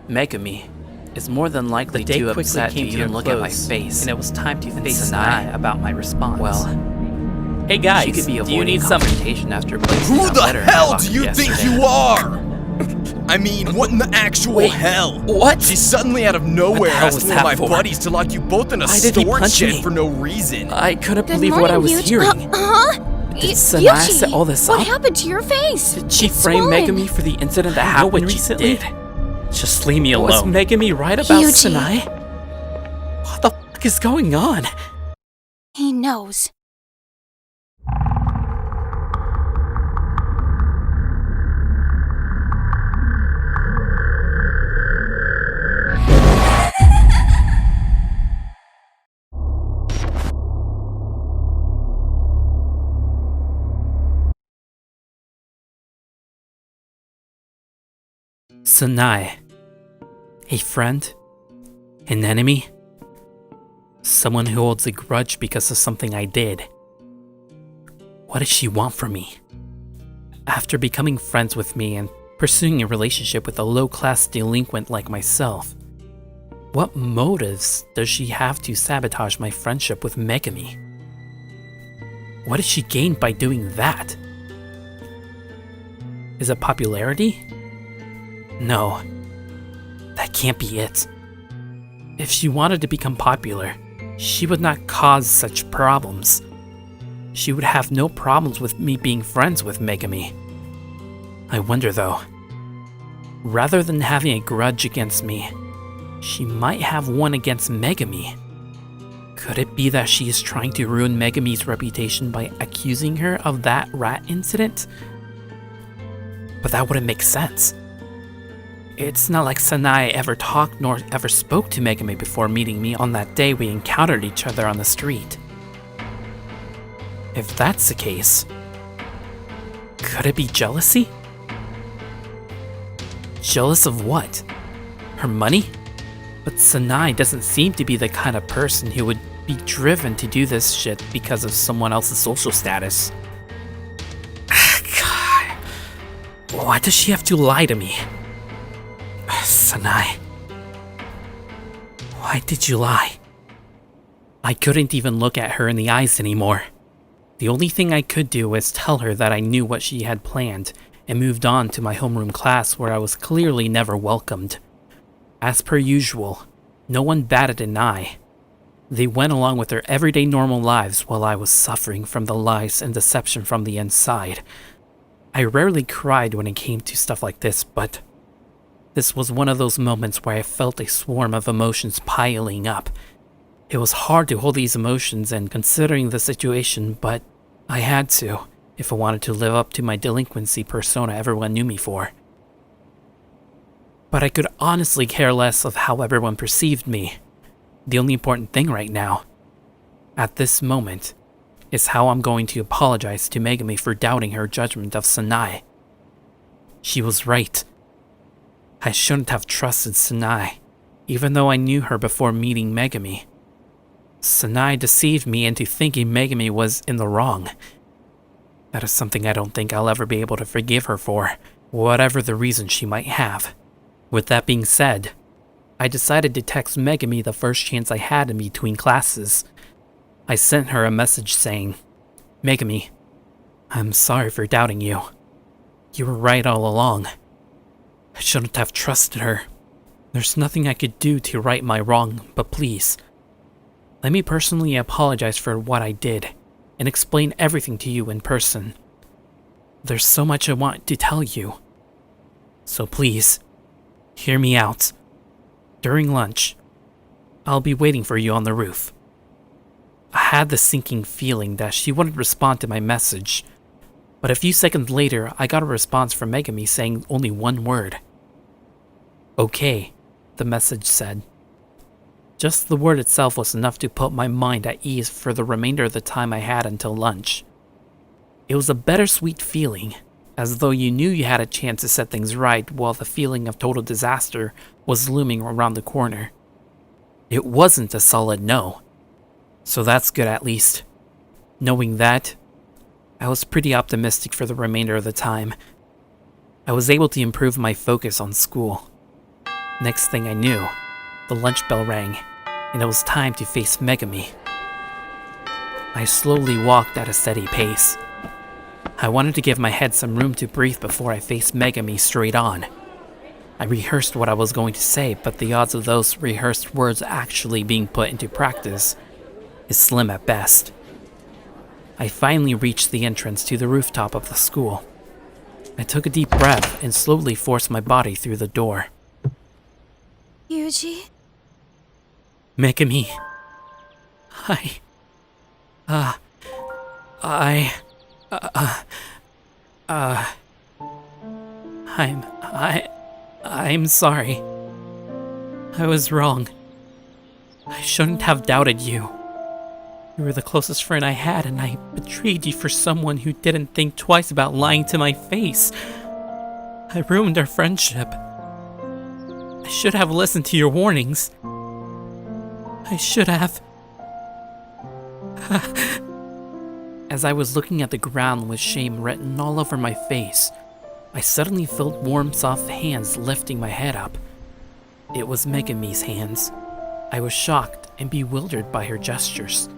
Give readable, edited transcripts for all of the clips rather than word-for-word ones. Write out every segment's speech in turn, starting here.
Megami is more than likely too upset to even look at my face, and it was time to face Sanae about my response. Well, hey guys, she could be do you need avoiding some? confrontation after placing Who that the letter in my hell pocket do you think yesterday. you are? I mean, what in the actual hell? What? She suddenly out of nowhere hell asked was one of that my for? buddies to lock you both in a Why did he storage punch shed me? for no reason. I couldn't Good believe morning, what I was Yuji. hearing. Did Sanae Yuji, set all this what up? happened to your face? Did she It's frame swollen. Megami for the incident that I know happened what you recently? did. Just leave me Was alone. Megami right about Yuji. Sanae? What the fuck is going on? He knows. Sanae. A friend? An enemy? Someone who holds a grudge because of something I did. What does she want from me? After becoming friends with me and pursuing a relationship with a low-class delinquent like myself, what motives does she have to sabotage my friendship with Megami? What does she gain by doing that? Is it popularity? No, that can't be it. If she wanted to become popular, she would not cause such problems. She would have no problems with me being friends with Megami. I wonder though, rather than having a grudge against me, she might have one against Megami. Could it be that she is trying to ruin Megami's reputation by accusing her of that rat incident? But that wouldn't make sense. It's not like Sanae ever talked nor ever spoke to Megami before meeting me on that day we encountered each other on the street. If that's the case, could it be jealousy? Jealous of what? Her money? But Sanae doesn't seem to be the kind of person who would be driven to do this shit because of someone else's social status. God. Why does she have to lie to me? Sanae. Why did you lie? I couldn't even look at her in the eyes anymore. The only thing I could do was tell her that I knew what she had planned and moved on to my homeroom class where I was clearly never welcomed. As per usual, no one batted an eye. They went along with their everyday normal lives while I was suffering from the lies and deception from the inside. I rarely cried when it came to stuff like this, but this was one of those moments where I felt a swarm of emotions piling up. It was hard to hold these emotions and considering the situation, but I had to, if I wanted to live up to my delinquency persona everyone knew me for. But I could honestly care less of how everyone perceived me. The only important thing right now, at this moment, is how I'm going to apologize to Megami for doubting her judgment of Sanae. She was right. I shouldn't have trusted Sanae, even though I knew her before meeting Megami. Sanae deceived me into thinking Megami was in the wrong. That is something I don't think I'll ever be able to forgive her for, whatever the reason she might have. With that being said, I decided to text Megami the first chance I had in between classes. I sent her a message saying, "Megami, I'm sorry for doubting you. You were right all along. I shouldn't have trusted her. There's nothing I could do to right my wrong, but please, let me personally apologize for what I did and explain everything to you in person. There's so much I want to tell you. So please, hear me out. During lunch, I'll be waiting for you on the roof." I had the sinking feeling that she wouldn't respond to my message, but a few seconds later, I got a response from Megami saying only one word. "Okay," the message said. Just the word itself was enough to put my mind at ease for the remainder of the time I had until lunch. It was a bittersweet feeling, as though you knew you had a chance to set things right while the feeling of total disaster was looming around the corner. It wasn't a solid no, so that's good at least. Knowing that, I was pretty optimistic for the remainder of the time. I was able to improve my focus on school. Next thing I knew, the lunch bell rang, and it was time to face Megami. I slowly walked at a steady pace. I wanted to give my head some room to breathe before I faced Megami straight on. I rehearsed what I was going to say, but the odds of those rehearsed words actually being put into practice is slim at best. I finally reached the entrance to the rooftop of the school. I took a deep breath and slowly forced my body through the door. Yuji? Megami. I'm sorry. I was wrong. I shouldn't have doubted you. You were the closest friend I had, and I betrayed you for someone who didn't think twice about lying to my face. I ruined our friendship. I should have listened to your warnings. I should have. As I was looking at the ground with shame written all over my face, I suddenly felt warm, soft hands lifting my head up. It was Megami's hands. I was shocked and bewildered by her gestures.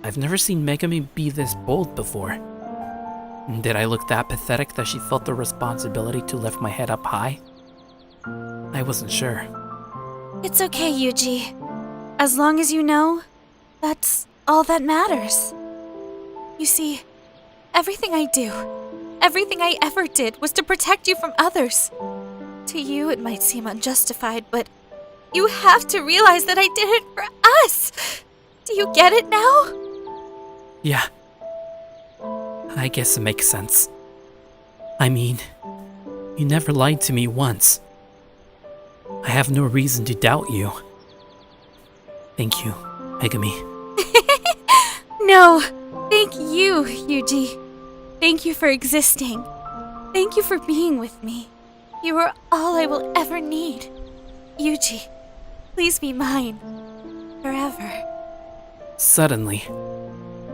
I've never seen Megami be this bold before. Did I look that pathetic that she felt the responsibility to lift my head up high? I wasn't sure. It's okay, Yuji. As long as you know, that's all that matters. You see, everything I do, everything I ever did was to protect you from others. To you, it might seem unjustified, but you have to realize that I did it for us. Do you get it now? Yeah. I guess it makes sense. I mean, you never lied to me once. I have no reason to doubt you. Thank you, Megami. No, thank you, Yuji. Thank you for existing. Thank you for being with me. You are all I will ever need. Yuji, please be mine. Forever. Suddenly,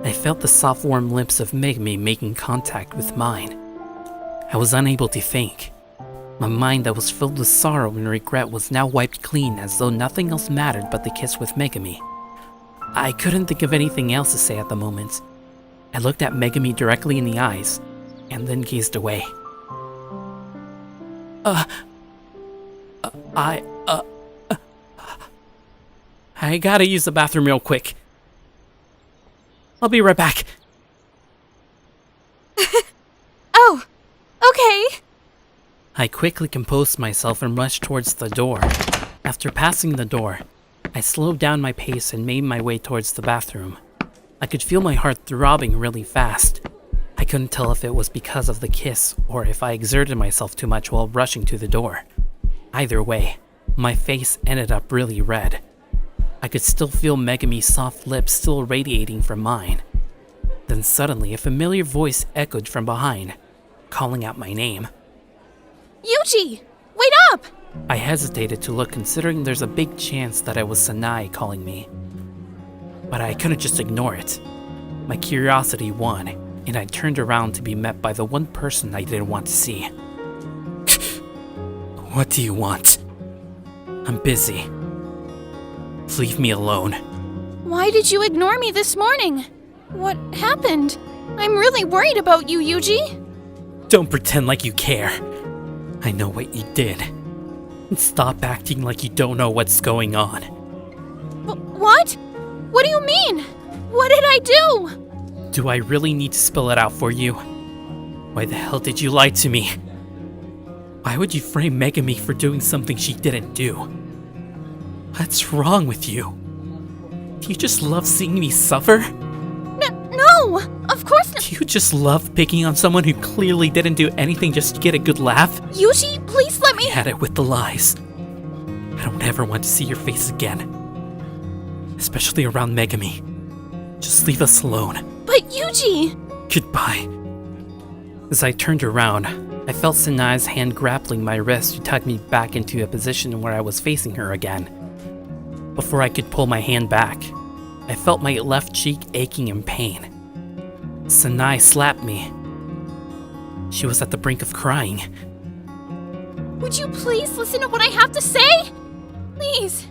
I felt the soft warm lips of Megami making contact with mine. I was unable to think. My mind that was filled with sorrow and regret was now wiped clean as though nothing else mattered but the kiss with Megami. I couldn't think of anything else to say at the moment. I looked at Megami directly in the eyes, and then gazed away. I gotta use the bathroom real quick. I'll be right back. Oh, okay. I quickly composed myself and rushed towards the door. After passing the door, I slowed down my pace and made my way towards the bathroom. I could feel my heart throbbing really fast. I couldn't tell if it was because of the kiss or if I exerted myself too much while rushing to the door. Either way, my face ended up really red. I could still feel Megami's soft lips still radiating from mine. Then suddenly a familiar voice echoed from behind, calling out my name. Yuji, wait up! I hesitated to look considering there's a big chance that it was Sanae calling me. But I couldn't just ignore it. My curiosity won, and I turned around to be met by the one person I didn't want to see. What do you want? I'm busy. Leave me alone. Why did you ignore me this morning? What happened? I'm really worried about you, Yuji. Don't pretend like you care. I know what you did. And stop acting like you don't know what's going on. What? What do you mean? What did I do? Do I really need to spell it out for you? Why the hell did you lie to me? Why would you frame Megami for doing something she didn't do? What's wrong with you? Do you just love seeing me suffer? No, of course not. Do you just love picking on someone who clearly didn't do anything just to get a good laugh? Yuji, please let me. I had it with the lies. I don't ever want to see your face again. Especially around Megami. Just leave us alone. But Yuji! Goodbye. As I turned around, I felt Sanae's hand grappling my wrist to tug me back into a position where I was facing her again. Before I could pull my hand back, I felt my left cheek aching in pain. Sanae slapped me. She was at the brink of crying. Would you please listen to what I have to say? Please.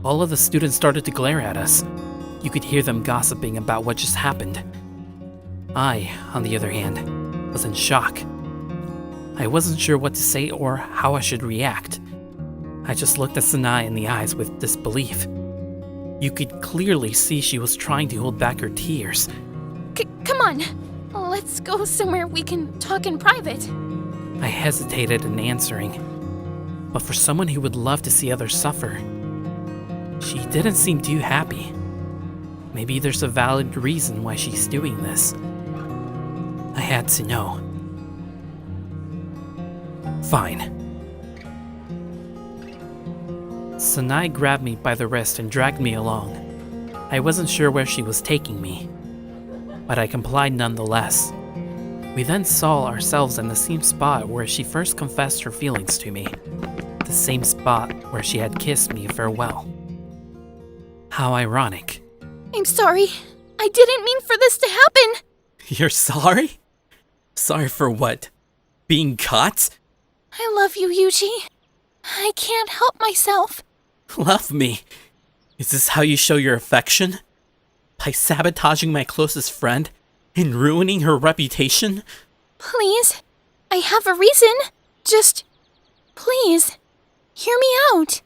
All of the students started to glare at us. You could hear them gossiping about what just happened. I, on the other hand, was in shock. I wasn't sure what to say or how I should react. I just looked at Sanae in the eyes with disbelief. You could clearly see she was trying to hold back her tears. Come on. Let's go somewhere we can talk in private. I hesitated in answering, but for someone who would love to see others suffer, she didn't seem too happy. Maybe there's a valid reason why she's doing this. I had to know. Fine. Sanae grabbed me by the wrist and dragged me along. I wasn't sure where she was taking me, but I complied nonetheless. We then saw ourselves in the same spot where she first confessed her feelings to me. The same spot where she had kissed me farewell. How ironic. I'm sorry. I didn't mean for this to happen. You're sorry? Sorry for what? Being caught? I love you, Yuji. I can't help myself. Love me? Is this how you show your affection? By sabotaging my closest friend and ruining her reputation? Please. I have a reason. Just, please, hear me out.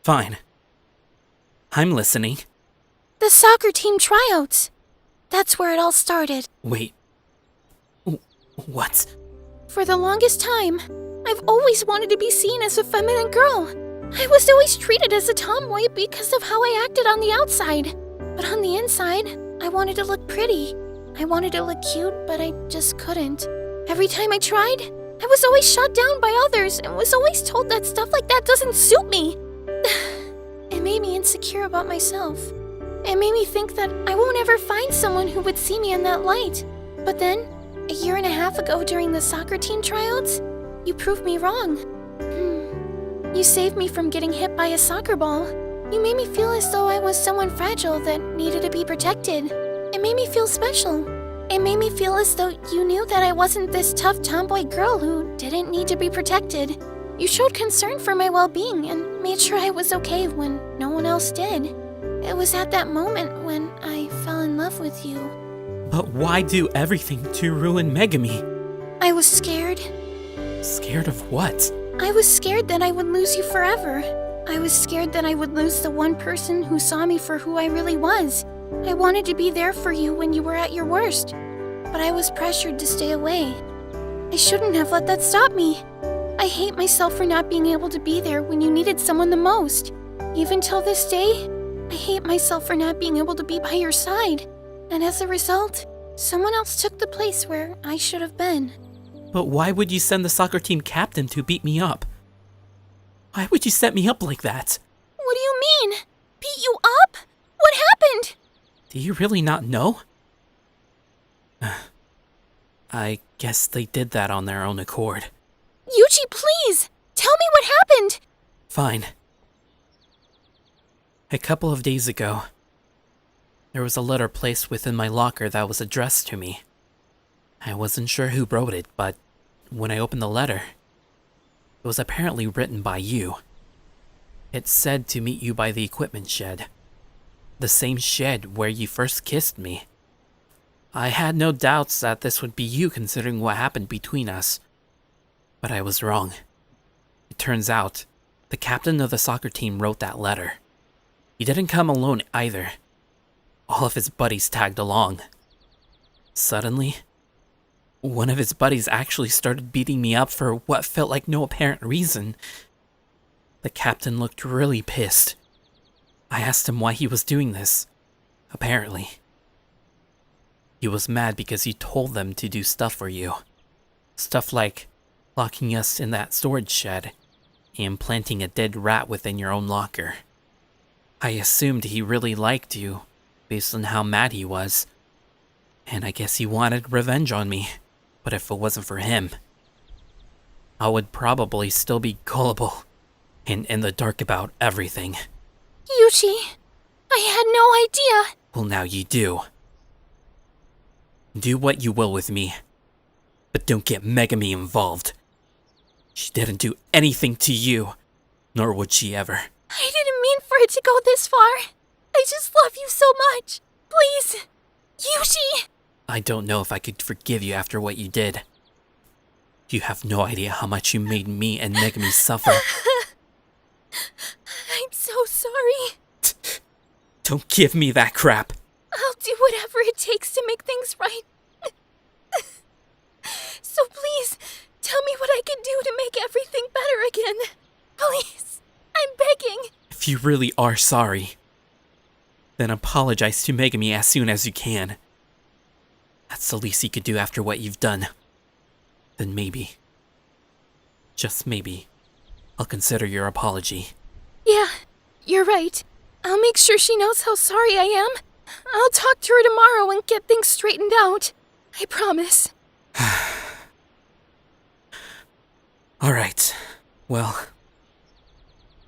Fine. I'm listening. The soccer team tryouts. That's where it all started. Wait. What? For the longest time, I've always wanted to be seen as a feminine girl. I was always treated as a tomboy because of how I acted on the outside. But on the inside, I wanted to look pretty. I wanted to look cute, but I just couldn't. Every time I tried, I was always shot down by others and was always told that stuff like that doesn't suit me. It made me insecure about myself. It made me think that I won't ever find someone who would see me in that light. But then, a year and a half ago during the soccer team tryouts, you proved me wrong. You saved me from getting hit by a soccer ball. You made me feel as though I was someone fragile that needed to be protected. It made me feel special. It made me feel as though you knew that I wasn't this tough tomboy girl who didn't need to be protected. You showed concern for my well-being and made sure I was okay when no one else did. It was at that moment when I fell in love with you. But why do everything to ruin Megami? I was scared. Scared of what? I was scared that I would lose you forever. I was scared that I would lose the one person who saw me for who I really was. I wanted to be there for you when you were at your worst, but I was pressured to stay away. I shouldn't have let that stop me. I hate myself for not being able to be there when you needed someone the most. Even till this day, I hate myself for not being able to be by your side. And as a result, someone else took the place where I should have been. But why would you send the soccer team captain to beat me up? Why would you set me up like that? What do you mean? Beat you up? What happened? Do you really not know? I guess they did that on their own accord. Yuji, please! Tell me what happened! Fine. A couple of days ago, there was a letter placed within my locker that was addressed to me. I wasn't sure who wrote it, but when I opened the letter, it was apparently written by you. It said to meet you by the equipment shed. The same shed where you first kissed me. I had no doubts that this would be you considering what happened between us. But I was wrong. It turns out, the captain of the soccer team wrote that letter. He didn't come alone either. All of his buddies tagged along. Suddenly, one of his buddies actually started beating me up for what felt like no apparent reason. The captain looked really pissed. I asked him why he was doing this. Apparently, he was mad because you told them to do stuff for you. Stuff like locking us in that storage shed and planting a dead rat within your own locker. I assumed he really liked you based on how mad he was, and I guess he wanted revenge on me. But if it wasn't for him, I would probably still be gullible and in the dark about everything. Yuji, I had no idea. Well, now you do. Do what you will with me, but don't get Megami involved. She didn't do anything to you, nor would she ever. I didn't mean for it to go this far. I just love you so much. Please, Yuji! I don't know if I could forgive you after what you did. You have no idea how much you made me and Megami suffer. I'm so sorry. Don't give me that crap. I'll do whatever it takes to make things right. So please, tell me what I can do to make everything better again. Please, I'm begging. If you really are sorry, then apologize to Megami as soon as you can. That's the least you could do after what you've done. Then maybe, just maybe, I'll consider your apology. Yeah, you're right. I'll make sure she knows how sorry I am. I'll talk to her tomorrow and get things straightened out. I promise. Alright, well,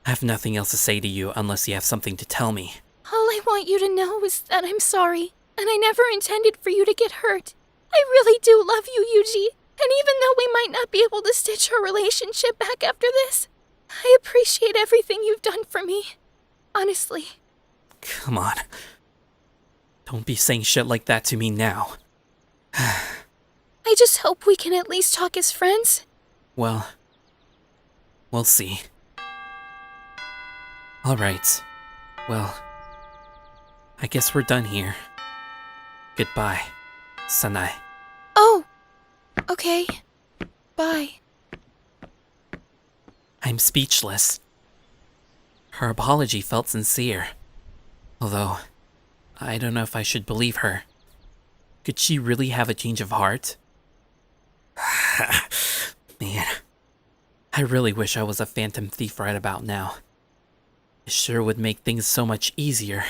I have nothing else to say to you unless you have something to tell me. All I want you to know is that I'm sorry, and I never intended for you to get hurt. I really do love you, Yuji, and even though we might not be able to stitch our relationship back after this, I appreciate everything you've done for me. Honestly. Come on. Don't be saying shit like that to me now. I just hope we can at least talk as friends. Well, we'll see. Alright. Well, I guess we're done here. Goodbye, Sanae. Oh, okay. Bye. I'm speechless. Her apology felt sincere. Although, I don't know if I should believe her. Could she really have a change of heart? Man, I really wish I was a phantom thief right about now. It sure would make things so much easier.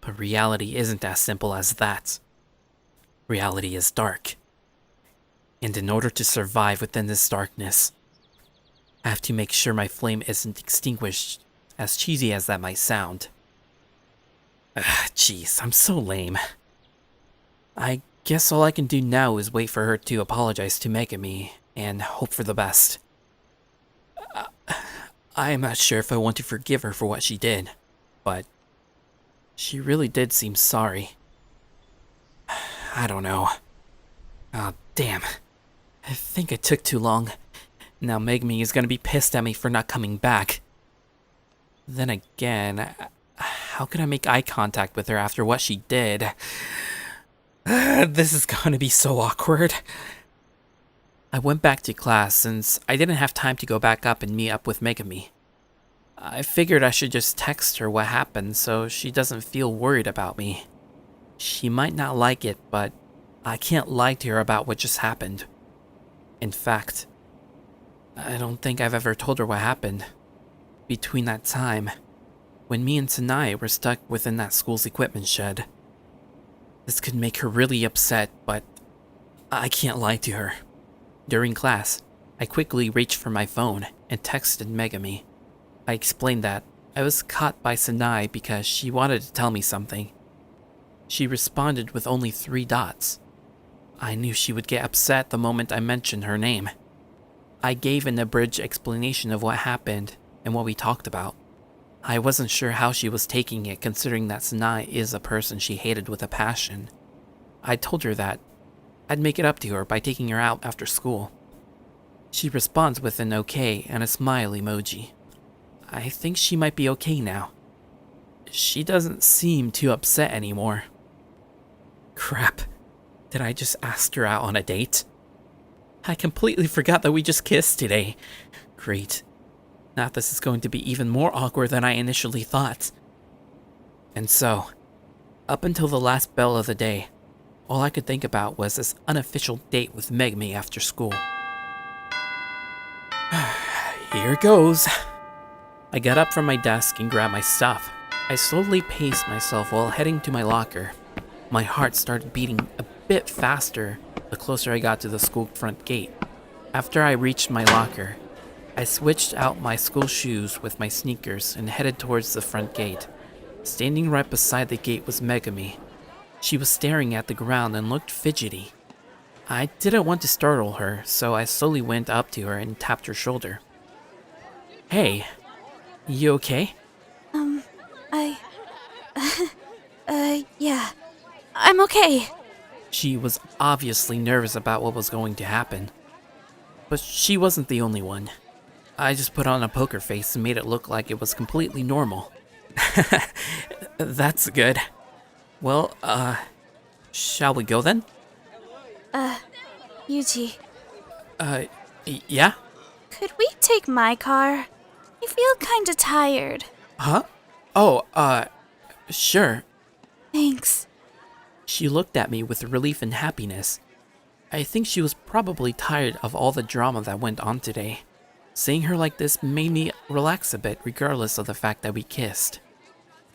But reality isn't as simple as that. Reality is dark. And in order to survive within this darkness, I have to make sure my flame isn't extinguished, as cheesy as that might sound. Jeez, I'm so lame. I guess all I can do now is wait for her to apologize to Megami and hope for the best. I am not sure if I want to forgive her for what she did, but she really did seem sorry. I don't know. Oh, damn. I think I took too long. Now Megami is gonna be pissed at me for not coming back. Then again, how can I make eye contact with her after what she did? This is gonna be so awkward. I went back to class since I didn't have time to go back up and meet up with Megami. I figured I should just text her what happened so she doesn't feel worried about me. She might not like it, but I can't lie to her about what just happened. In fact, I don't think I've ever told her what happened. Between that time, when me and Sanae were stuck within that school's equipment shed. This could make her really upset, but I can't lie to her. During class, I quickly reached for my phone and texted Megami. I explained that I was caught by Sanae because she wanted to tell me something. She responded with only 3 dots. I knew she would get upset the moment I mentioned her name. I gave an abridged explanation of what happened and what we talked about. I wasn't sure how she was taking it, considering that Sanae is a person she hated with a passion. I told her that I'd make it up to her by taking her out after school. She responds with an okay and a smile emoji. I think she might be okay now. She doesn't seem too upset anymore. Crap. Did I just ask her out on a date? I completely forgot that we just kissed today. Great. Now this is going to be even more awkward than I initially thought. And so, up until the last bell of the day, all I could think about was this unofficial date with Megami after school. Here goes. I got up from my desk and grabbed my stuff. I slowly paced myself while heading to my locker. My heart started beating a bit faster the closer I got to the school front gate. After I reached my locker, I switched out my school shoes with my sneakers and headed towards the front gate. Standing right beside the gate was Megami. She was staring at the ground and looked fidgety. I didn't want to startle her, so I slowly went up to her and tapped her shoulder. Hey, you okay? Yeah. I'm okay. She was obviously nervous about what was going to happen. But she wasn't the only one. I just put on a poker face and made it look like it was completely normal. That's good. Well, shall we go then? Yuji, Yeah? could we take my car? I feel kinda tired. Huh? Oh, sure. Thanks. She looked at me with relief and happiness. I think she was probably tired of all the drama that went on today. Seeing her like this made me relax a bit regardless of the fact that we kissed.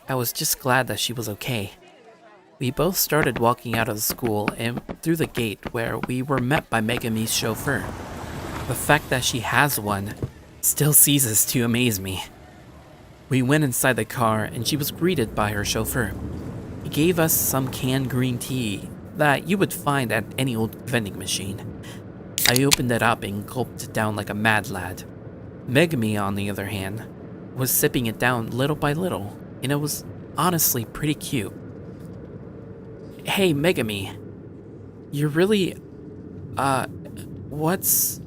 I was just glad that she was okay. We both started walking out of the school and through the gate where we were met by Megami's chauffeur. The fact that she has one still ceases to amaze me. We went inside the car and she was greeted by her chauffeur. He gave us some canned green tea that you would find at any old vending machine. I opened it up and gulped it down like a mad lad. Megami, on the other hand, was sipping it down little by little, and it was honestly pretty cute. Hey, Megami. You're really... what's...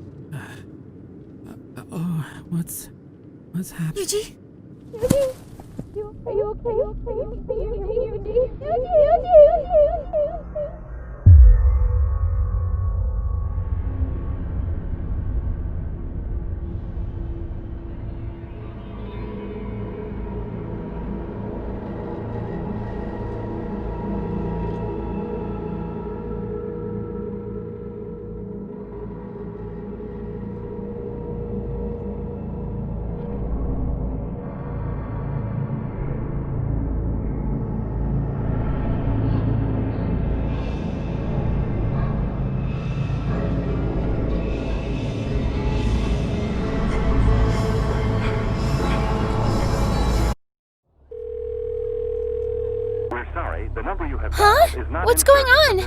what's happening? Yuji? Are you okay? Huh? What's going on?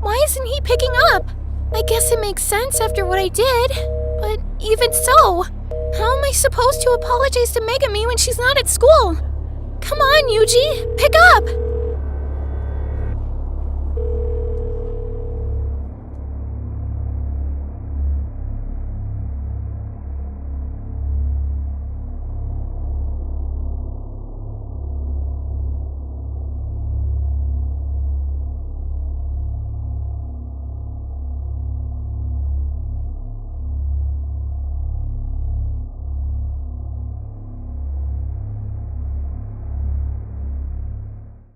Why isn't he picking up? I guess it makes sense after what I did. But even so, how am I supposed to apologize to Megami when she's not at school? Come on, Yuji, pick up!